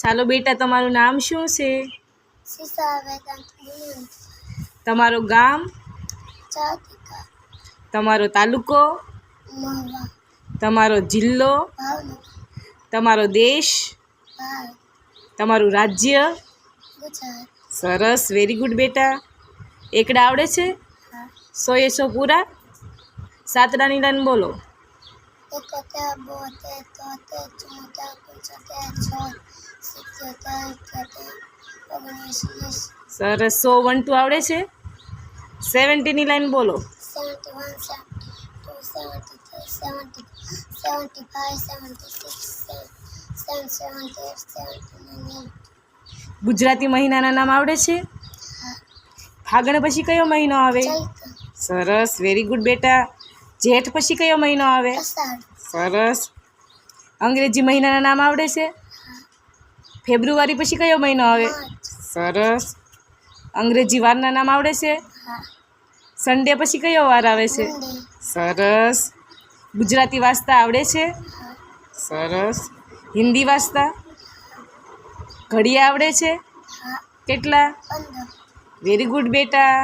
ચાલો બેટા, તમારું નામ શું છે? તમારું ગામ? તમારો તાલુકો? તમારો જિલ્લો? તમારો દેશ? તમારું રાજ્ય? સરસ, વેરી ગુડ બેટા. એકડા આવડે છે? 100 એ 100 પૂરા? સાતડાની લાઈન બોલો. 71, 72, 73, 74, 75, 76, 77, 79, 80. સરસ. 100 1 2 આવડે છે? 70ની લાઈન બોલો. 71, 72, 73, 75, 76, 77, 78, 79. ગુજરાતી મહિનાના નામ આવડે છે? ફાગણ પછી કયો મહિનો આવે? સરસ, વેરી ગુડ બેટા. જેઠ પછી કયો મહિનો આવે? સરસ. અંગ્રેજી મહિનાના નામ આવડે છે? ફેબ્રુઆરી પછી કયો મહિનો આવે? સરસ. અંગ્રેજી વારના નામ આવડે છે? સન્ડે પછી કયો વાર આવે છે? સરસ. ગુજરાતી વાંચતા આવડે છે? સરસ. હિન્દી વાંચતા? ઘડિયા આવડે છે? કેટલા? વેરી ગુડ બેટા.